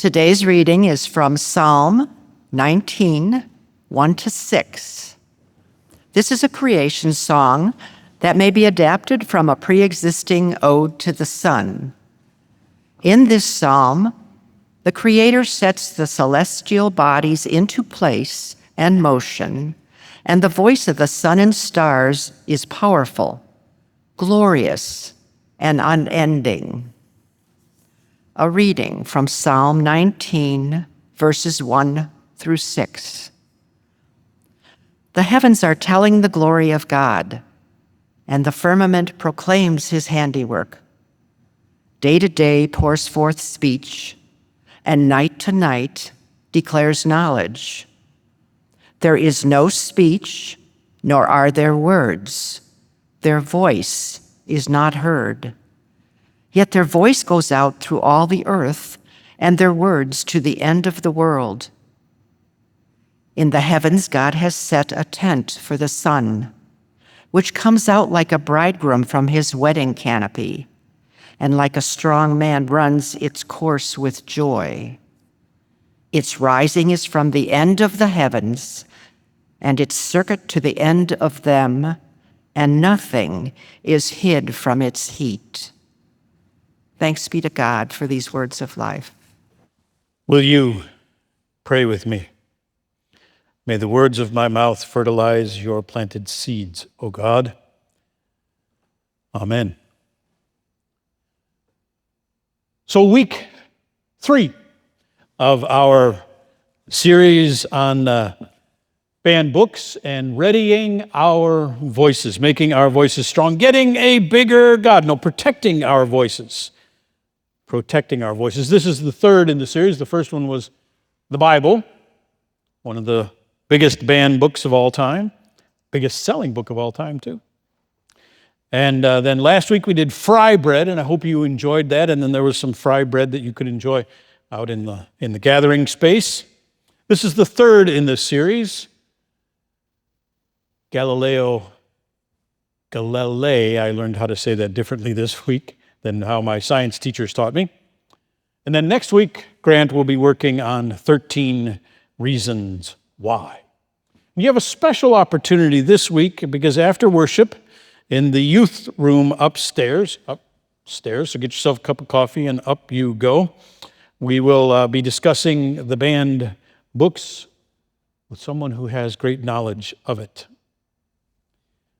Today's reading is from Psalm 19, 1-6. This is a creation song that may be adapted from a pre-existing ode to the sun. In this psalm, the Creator sets the celestial bodies into place and motion, and the voice of the sun and stars is powerful, glorious, and unending. A reading from Psalm 19, verses 1-6. The heavens are telling the glory of God, and the firmament proclaims his handiwork. Day to day pours forth speech, and night to night declares knowledge. There is no speech, nor are there words. Their voice is not heard. Yet their voice goes out through all the earth, and their words to the end of the world. In the heavens God has set a tent for the sun, which comes out like a bridegroom from his wedding canopy, and like a strong man runs its course with joy. Its rising is from the end of the heavens, and its circuit to the end of them, and nothing is hid from its heat. Thanks be to God for these words of life. Will you pray with me? May the words of my mouth fertilize your planted seeds, O God. Amen. So week 3 of our series on banned books and readying our voices, making our voices strong, getting a bigger God. No, protecting our voices. Protecting our voices. This is the third in the series. The first one was the Bible, one of the biggest banned books of all time, biggest selling book of all time too. And then last week we did fry bread, and I hope you enjoyed that. And then there was some fry bread that you could enjoy out in the gathering space. This is the third in this series. Galilei, I learned how to say that differently this week than how my science teachers taught me. And then next week, Grant will be working on 13 reasons why. You have a special opportunity this week because after worship in the youth room upstairs, so get yourself a cup of coffee and up you go. We will be discussing the banned books with someone who has great knowledge of it.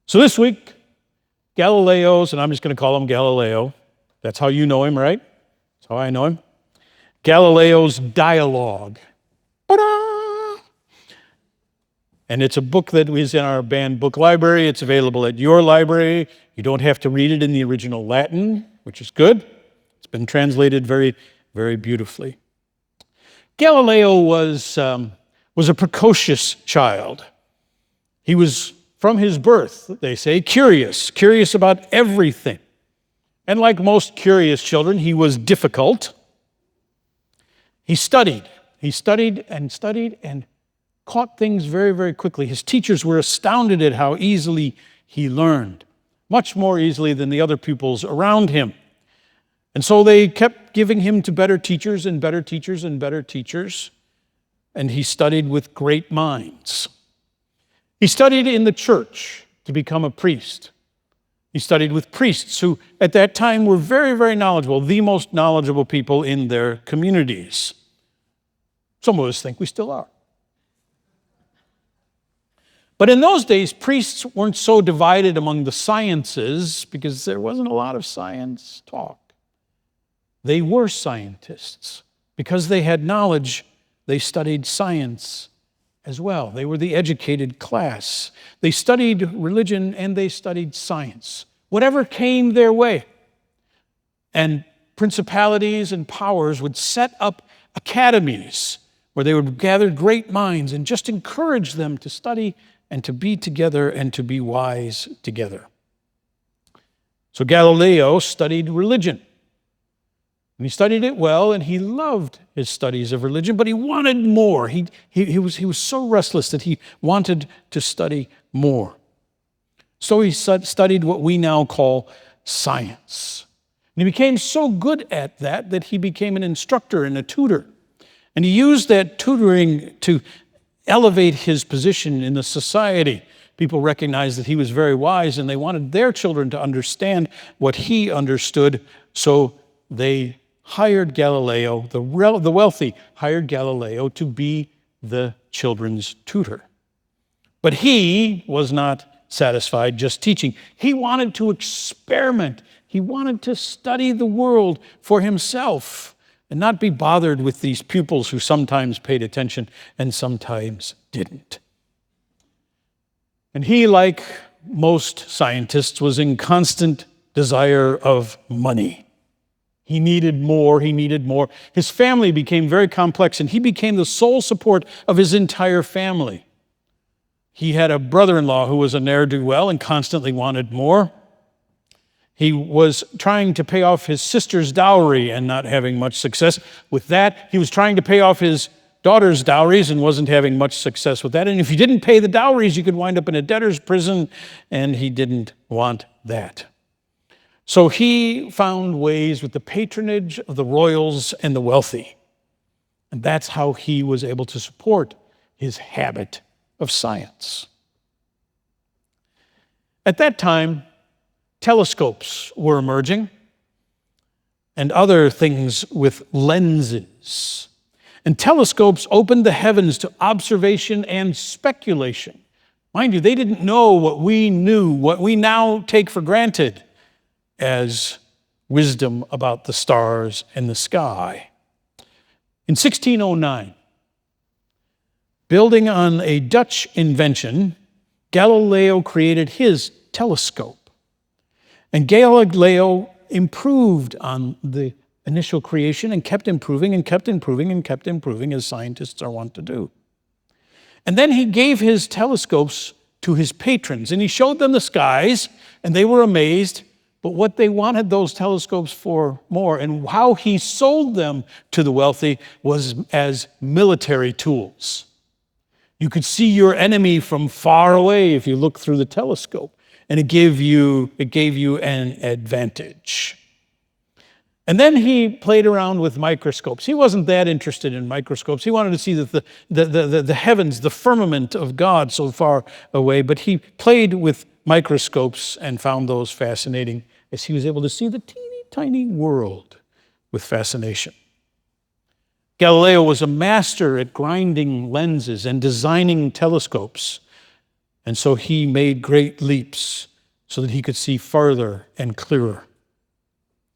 So this week, Galileo's, and I'm just going to call him Galileo. That's how you know him, right? That's how I know him. Galileo's Dialogue. Ta-da! And it's a book that is in our banned book library. It's available at your library. You don't have to read it in the original Latin, which is good. It's been translated very, very beautifully. Galileo was a precocious child. He was, from his birth, they say, curious about everything. And like most curious children, he was difficult. He studied and caught things very, very quickly. His teachers were astounded at how easily he learned, much more easily than the other pupils around him. And so they kept giving him to better teachers and better teachers and better teachers, and he studied with great minds. He studied in the church to become a priest. He studied with priests who, at that time, were very, very knowledgeable, the most knowledgeable people in their communities. Some of us think we still are. But in those days, priests weren't so divided among the sciences because there wasn't a lot of science talk. They were scientists. Because they had knowledge, they studied science as well. They were the educated class. They studied religion and they studied science. Whatever came their way. And principalities and powers would set up academies where they would gather great minds and just encourage them to study and to be together and to be wise together. So Galileo studied religion. And he studied it well, and he loved his studies of religion, but he wanted more. He was so restless that he wanted to study more. So he studied what we now call science. And he became so good at that he became an instructor and a tutor. And he used that tutoring to elevate his position in the society. People recognized that he was very wise, and they wanted their children to understand what he understood, so they hired Galileo, the wealthy hired Galileo to be the children's tutor. But he was not satisfied just teaching. He wanted to experiment. He wanted to study the world for himself and not be bothered with these pupils who sometimes paid attention and sometimes didn't. And he, like most scientists, was in constant desire of money. He needed more, he needed more. His family became very complex, and he became the sole support of his entire family. He had a brother-in-law who was a ne'er-do-well and constantly wanted more. He was trying to pay off his sister's dowry and not having much success with that. He was trying to pay off his daughter's dowries and wasn't having much success with that. And if you didn't pay the dowries, you could wind up in a debtor's prison, and he didn't want that. So he found ways with the patronage of the royals and the wealthy. And that's how he was able to support his habit of science. At that time, telescopes were emerging and other things with lenses. And telescopes opened the heavens to observation and speculation. Mind you, they didn't know what we knew, what we now take for granted as wisdom about the stars and the sky. In 1609, building on a Dutch invention, Galileo created his telescope. And Galileo improved on the initial creation and kept improving and kept improving and kept improving, as scientists are wont to do. And then he gave his telescopes to his patrons, and he showed them the skies, and they were amazed. But what they wanted those telescopes for more, and how he sold them to the wealthy, was as military tools. You could see your enemy from far away if you looked through the telescope, and it gave you an advantage. And then he played around with microscopes. He wasn't that interested in microscopes. He wanted to see the heavens, the firmament of God so far away, but he played with microscopes and found those fascinating as he was able to see the teeny tiny world with fascination. Galileo was a master at grinding lenses and designing telescopes, and so he made great leaps so that he could see farther and clearer.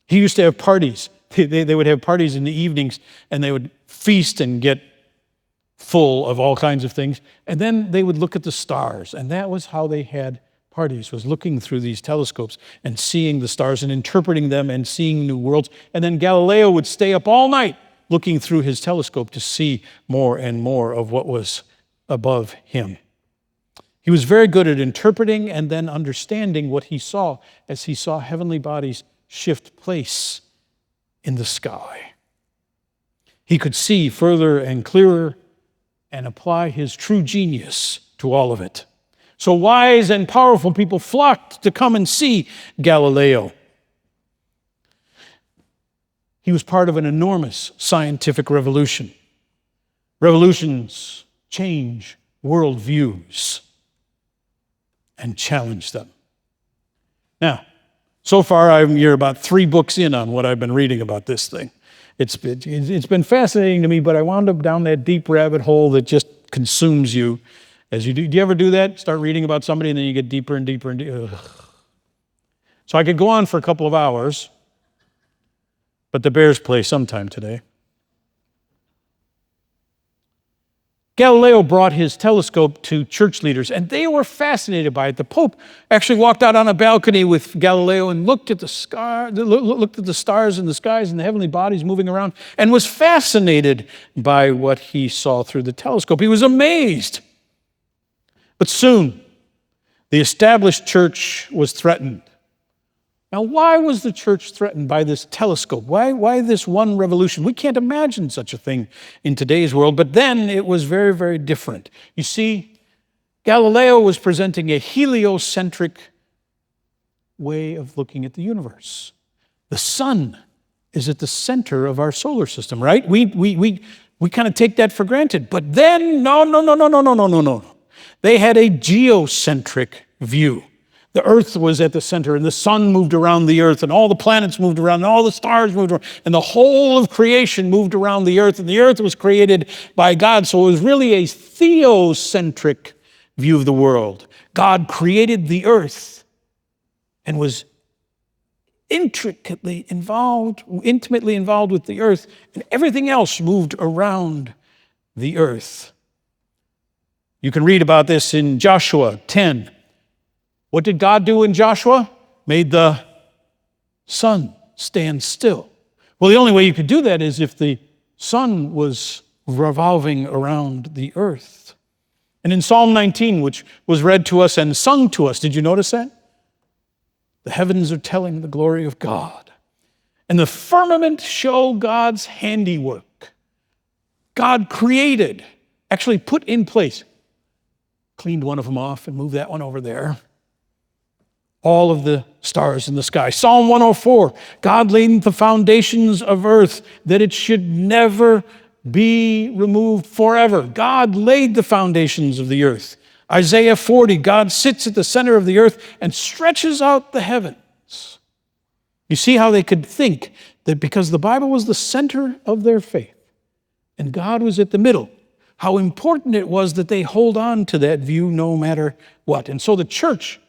He used to have parties. They would have parties in the evenings, and they would feast and get full of all kinds of things, and then they would look at the stars, and that was how they had parties, was looking through these telescopes and seeing the stars and interpreting them and seeing new worlds. And then Galileo would stay up all night looking through his telescope to see more and more of what was above him. He was very good at interpreting and then understanding what he saw as he saw heavenly bodies shift place in the sky. He could see further and clearer and apply his true genius to all of it. So wise and powerful people flocked to come and see Galileo. He was part of an enormous scientific revolution. Revolutions change worldviews and challenge them. Now, so far you're about 3 books in on what I've been reading about this thing. It's been fascinating to me, but I wound up down that deep rabbit hole that just consumes you as you do. Do you ever do that? Start reading about somebody and then you get deeper and deeper and deeper. So I could go on for a couple of hours, but the Bears play sometime today. Galileo brought his telescope to church leaders, and they were fascinated by it. The Pope actually walked out on a balcony with Galileo and looked at the stars in the skies and the heavenly bodies moving around, and was fascinated by what he saw through the telescope. He was amazed. But soon, the established church was threatened. Now, why was the church threatened by this telescope? Why this one revolution? We can't imagine such a thing in today's world, but then it was very, very different. You see, Galileo was presenting a heliocentric way of looking at the universe. The sun is at the center of our solar system, right? We We kind of take that for granted. But then, no. They had a geocentric view. The earth was at the center, and the sun moved around the earth, and all the planets moved around, and all the stars moved around, and the whole of creation moved around the earth, and the earth was created by God. So it was really a theocentric view of the world. God created the earth and was intimately involved with the earth, and everything else moved around the earth. You can read about this in Joshua 10. What did God do in Joshua? Made the sun stand still. Well, the only way you could do that is if the sun was revolving around the earth. And in Psalm 19, which was read to us and sung to us, did you notice that? The heavens are telling the glory of God, and the firmament show God's handiwork. God created, actually put in place, cleaned one of them off and moved that one over there. All of the stars in the sky. Psalm 104, God laid the foundations of earth that it should never be removed forever. God laid the foundations of the earth. Isaiah 40, God sits at the center of the earth and stretches out the heavens. You see how they could think that because the Bible was the center of their faith and God was at the middle, how important it was that they hold on to that view no matter what. And so the church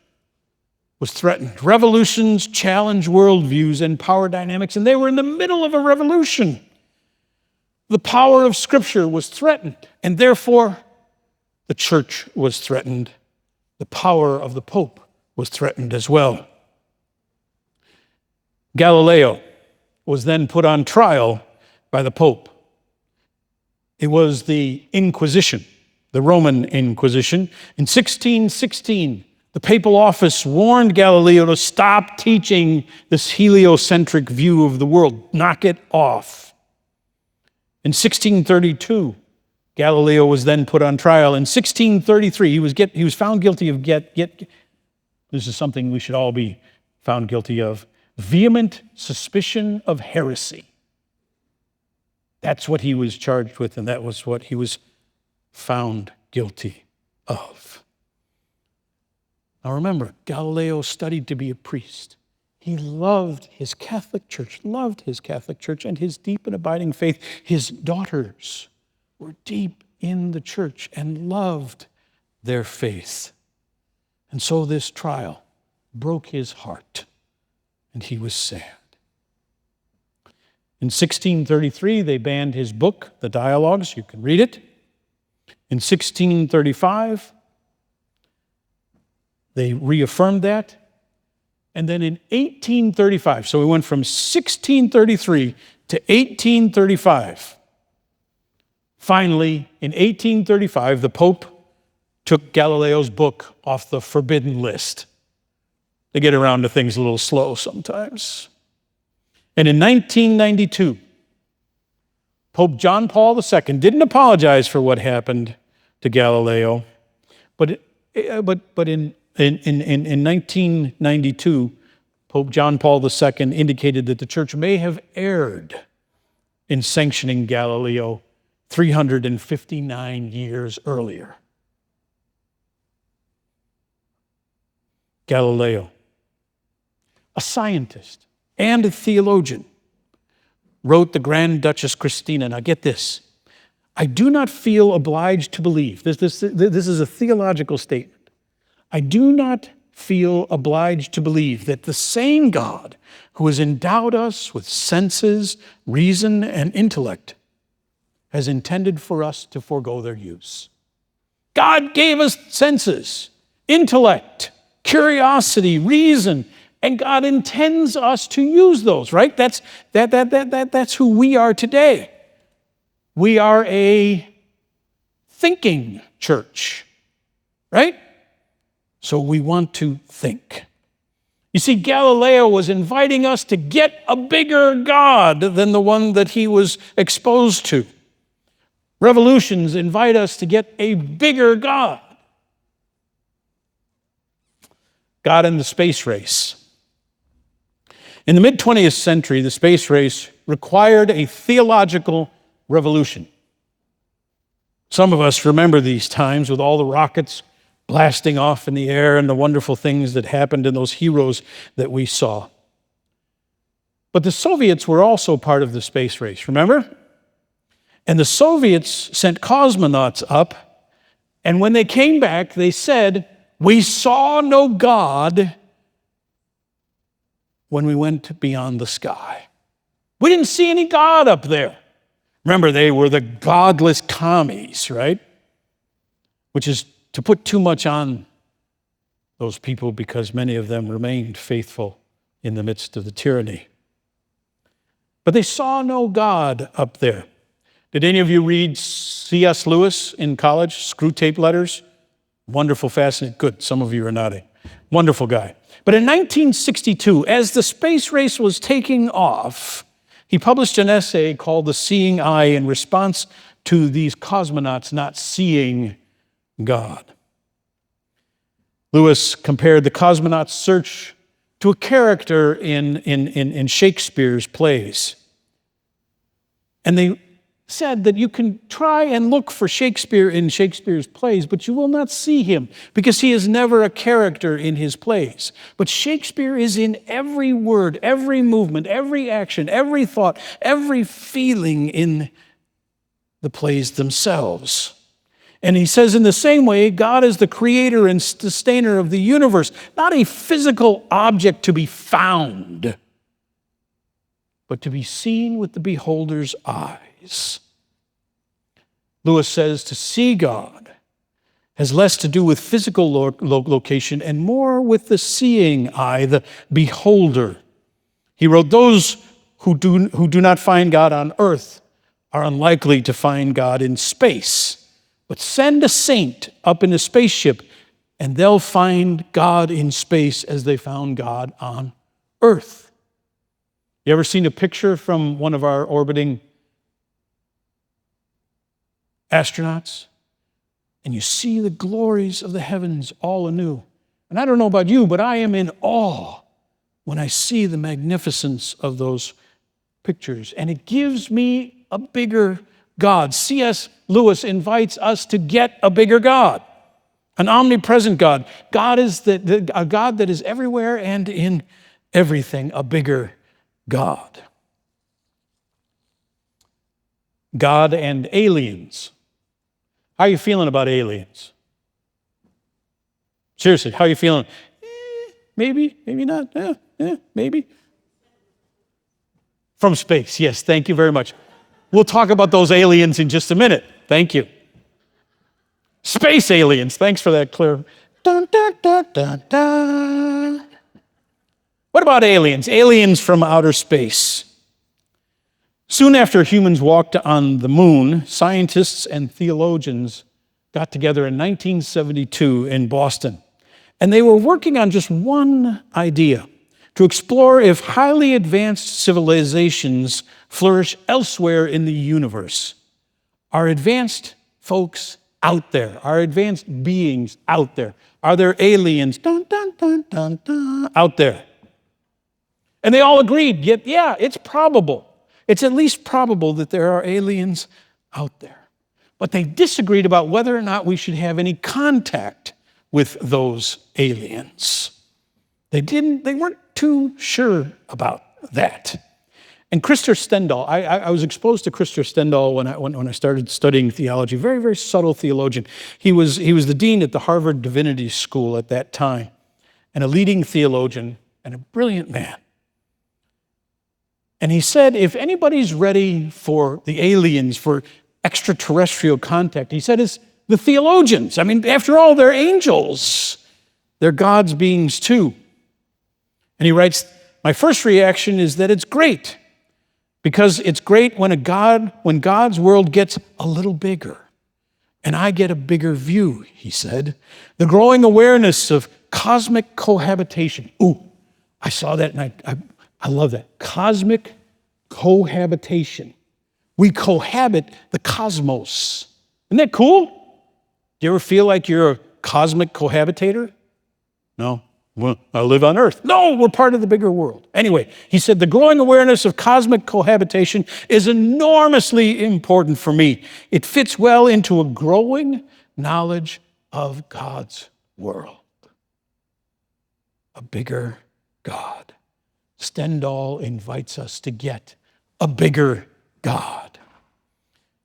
was threatened. Revolutions challenge worldviews and power dynamics, and they were in the middle of a revolution. The power of Scripture was threatened, and therefore the church was threatened. The power of the Pope was threatened as well. Galileo was then put on trial by the Pope. It was the Inquisition, the Roman Inquisition. In 1616, the papal office warned Galileo to stop teaching this heliocentric view of the world. Knock it off. In 1632, Galileo was then put on trial. In 1633, he was found guilty of this is something we should all be found guilty of, vehement suspicion of heresy. That's what he was charged with, and that was what he was found guilty of. Now remember, Galileo studied to be a priest. He loved his Catholic Church, and his deep and abiding faith. His daughters were deep in the church and loved their faith. And so this trial broke his heart, and he was sad. In 1633, they banned his book, The Dialogues. You can read it. In 1635, they reaffirmed that. And then in 1835, so we went from 1633 to 1835. Finally, in 1835, the Pope took Galileo's book off the forbidden list. They get around to things a little slow sometimes. And in 1992, Pope John Paul II didn't apologize for what happened to Galileo, but in 1992, Pope John Paul II indicated that the church may have erred in sanctioning Galileo 359 years earlier. Galileo, a scientist and a theologian, wrote the Grand Duchess Christina. Now get this. I do not feel obliged to believe. This is a theological statement. I do not feel obliged to believe that the same God who has endowed us with senses, reason, and intellect has intended for us to forego their use. God gave us senses, intellect, curiosity, reason, and God intends us to use those, right? That's who we are today. We are a thinking church, right? So we want to think. You see, Galileo was inviting us to get a bigger God than the one that he was exposed to. Revolutions invite us to get a bigger God. God in the space race. In the mid-20th century, the space race required a theological revolution. Some of us remember these times with all the rockets blasting off in the air and the wonderful things that happened and those heroes that we saw. But the Soviets were also part of the space race, remember? And the Soviets sent cosmonauts up, and when they came back, they said, "We saw no God when we went beyond the sky. We didn't see any God up there." Remember, they were the godless commies, right? Which is to put too much on those people because many of them remained faithful in the midst of the tyranny. But they saw no God up there. Did any of you read C.S. Lewis in college, Screwtape Letters? Wonderful, fascinating. Good, some of you are nodding. Wonderful guy. But in 1962, as the space race was taking off, he published an essay called The Seeing Eye in response to these cosmonauts not seeing God. Lewis compared the cosmonauts' search to a character in Shakespeare's plays. And they said that you can try and look for Shakespeare in Shakespeare's plays, but you will not see him because he is never a character in his plays. But Shakespeare is in every word, every movement, every action, every thought, every feeling in the plays themselves. And he says in the same way, God is the creator and sustainer of the universe, not a physical object to be found, but to be seen with the beholder's eyes. Lewis says to see God has less to do with physical location and more with the seeing eye, the beholder. He wrote, "Those who do not find God on earth are unlikely to find God in space. But send a saint up in a spaceship and they'll find God in space as they found God on earth." You ever seen a picture from one of our orbiting astronauts? And you see the glories of the heavens all anew. And I don't know about you, but I am in awe when I see the magnificence of those pictures. And it gives me a bigger God. C.S. Lewis invites us to get a bigger God, an omnipresent God. God is a God that is everywhere and in everything, a bigger God. God and aliens. How are you feeling about aliens? Seriously, how are you feeling? Maybe, maybe not. Maybe. From space, yes, thank you very much. We'll talk about those aliens in just a minute. Thank you. Space aliens. Thanks for that, Claire. Dun, dun, dun, dun, dun. What about aliens? Aliens from outer space. Soon after humans walked on the moon, scientists and theologians got together in 1972 in Boston. And they were working on just one idea: to explore if highly advanced civilizations flourish elsewhere in the universe. Are advanced folks out there? Are advanced beings out there? Are there aliens dun, dun, dun, dun, dun, out there? And they all agreed, yeah, it's probable. It's at least probable that there are aliens out there. But they disagreed about whether or not we should have any contact with those aliens. They weren't too sure about that. And Christopher Stendhal, I was exposed to Christopher Stendhal when I started studying theology. Very, very subtle theologian. He was the dean at the Harvard Divinity School at that time, and a leading theologian and a brilliant man. And he said, if anybody's ready for the aliens, for extraterrestrial contact, he said, it's the theologians. I mean, after all, they're angels. They're God's beings too. And he writes, my first reaction is that it's great, because it's great when God's world gets a little bigger, and I get a bigger view, he said. The growing awareness of cosmic cohabitation. Ooh, I saw that and I love that. Cosmic cohabitation. We cohabit the cosmos. Isn't that cool? Do you ever feel like you're a cosmic cohabitator? No? Well, I live on Earth. No, we're part of the bigger world. Anyway, he said, the growing awareness of cosmic cohabitation is enormously important for me. It fits well into a growing knowledge of God's world. A bigger God. Stendhal invites us to get a bigger God.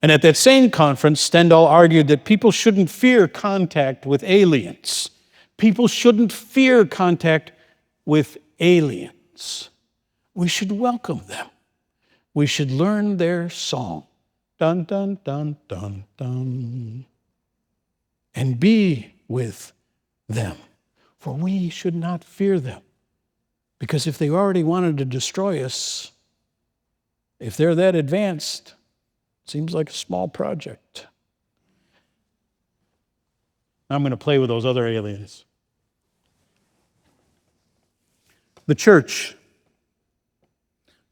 And at that same conference, Stendhal argued that people shouldn't fear contact with aliens. People shouldn't fear contact with aliens. We should welcome them. We should learn their song. Dun, dun, dun, dun, dun. And be with them. For we should not fear them. Because if they already wanted to destroy us, if they're that advanced, it seems like a small project. I'm going to play with those other aliens. The church,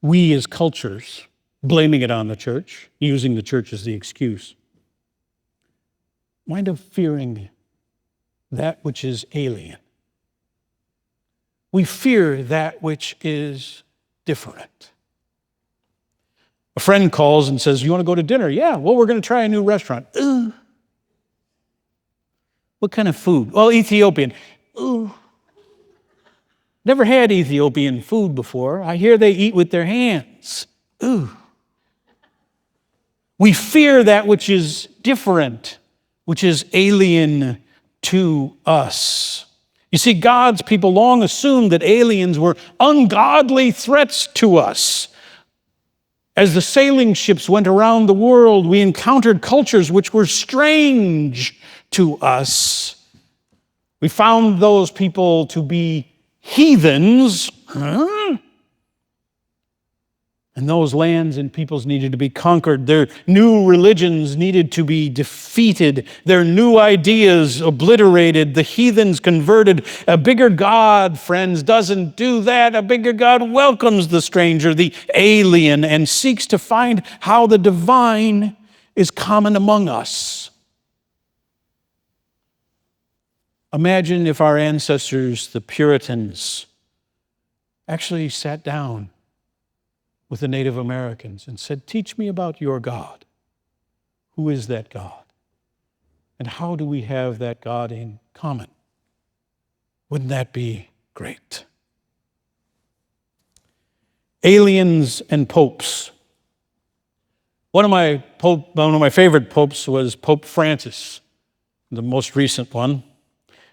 we as cultures, blaming it on the church, using the church as the excuse, wind up fearing that which is alien. We fear that which is different. A friend calls and says, you want to go to dinner? Yeah, well, we're going to try a new restaurant. Ugh. What kind of food? Well, Ethiopian. Ugh. Never had Ethiopian food before. I hear they eat with their hands. Ooh. We fear that which is different, which is alien to us. You see, God's people long assumed that aliens were ungodly threats to us. As the sailing ships went around the world, we encountered cultures which were strange to us. We found those people to be heathens, and those lands and peoples needed to be conquered. Their new religions needed to be defeated. Their new ideas obliterated. The heathens converted. A bigger God, friends, doesn't do that. A bigger God welcomes the stranger, the alien, and seeks to find how the divine is common among us. Imagine if our ancestors, the Puritans, actually sat down with the Native Americans and said, teach me about your God. Who is that God? And how do we have that God in common? Wouldn't that be great? Aliens and popes. One of my favorite popes was Pope Francis, the most recent one.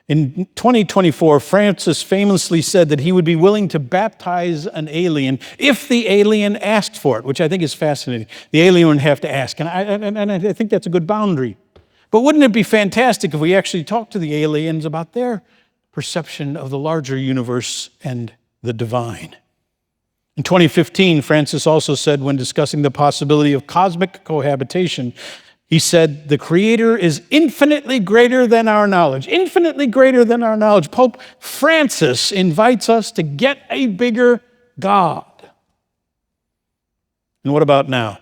In 2024, Francis famously said that he would be willing to baptize an alien if the alien asked for it, which I think is fascinating. The alien would have to ask, and I think that's a good boundary. But wouldn't it be fantastic if we actually talked to the aliens about their perception of the larger universe and the divine? In 2015, Francis also said, when discussing the possibility of cosmic cohabitation, he said, the Creator is infinitely greater than our knowledge. Infinitely greater than our knowledge. Pope Francis invites us to get a bigger God. And what about now?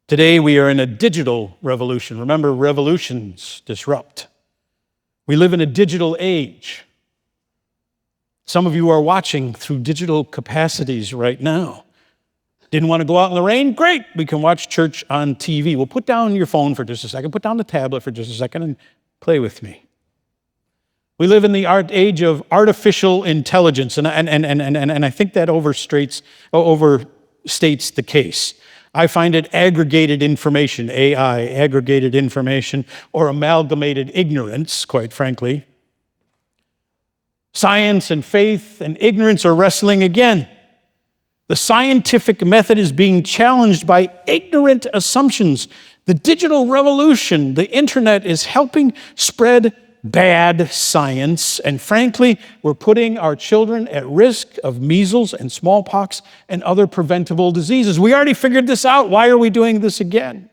Today we are in a digital revolution. Remember, revolutions disrupt. We live in a digital age. Some of you are watching through digital capacities right now. Didn't want to go out in the rain? Great, we can watch church on TV. Well, put down your phone for just a second, put down the tablet for just a second and play with me. We live in the age of artificial intelligence, and I think that overstates the case. I find it aggregated information, AI, aggregated information, or amalgamated ignorance, quite frankly. Science and faith and ignorance are wrestling again. The scientific method is being challenged by ignorant assumptions. The digital revolution, the internet, is helping spread bad science. And frankly, we're putting our children at risk of measles and smallpox and other preventable diseases. We already figured this out. Why are we doing this again?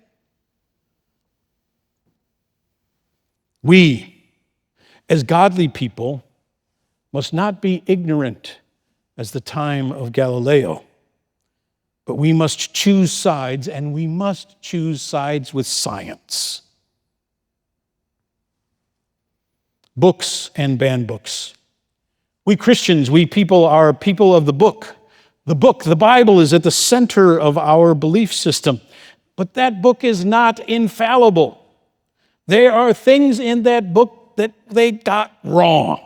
We, as godly people, must not be ignorant as the time of Galileo. But we must choose sides, and we must choose sides with science. books and banned books. We Christians, we people are people of the book. The book, the Bible, is at the center of our belief system. But that book is not infallible. There are things in that book that they got wrong.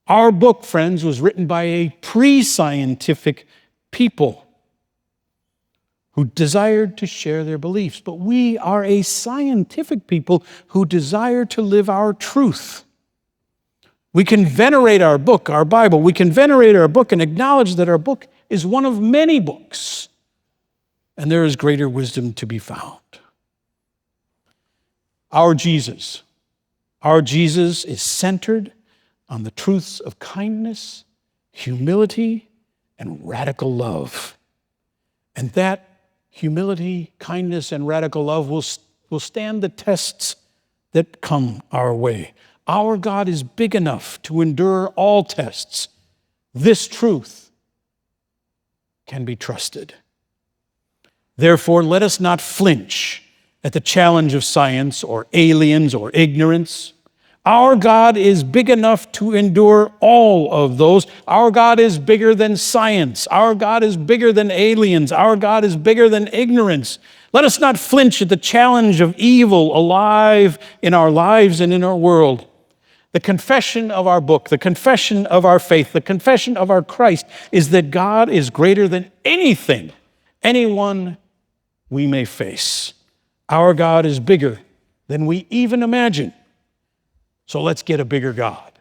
Our book, friends, was written by a pre-scientific people who desired to share their beliefs. But we are a scientific people who desire to live our truth. We can venerate our book, our Bible. We can venerate our book and acknowledge that our book is one of many books, and there is greater wisdom to be found. Our Jesus is centered on the truths of kindness, humility, and radical love. And that humility, kindness, and radical love will stand the tests that come our way. Our God is big enough to endure all tests. This truth can be trusted. Therefore, let us not flinch at the challenge of science or aliens or ignorance. Our God is big enough to endure all of those. Our God is bigger than science. Our God is bigger than aliens. Our God is bigger than ignorance. Let us not flinch at the challenge of evil alive in our lives and in our world. The confession of our book, the confession of our faith, the confession of our Christ is that God is greater than anything, anyone we may face. Our God is bigger than we even imagine. So let's get a bigger God.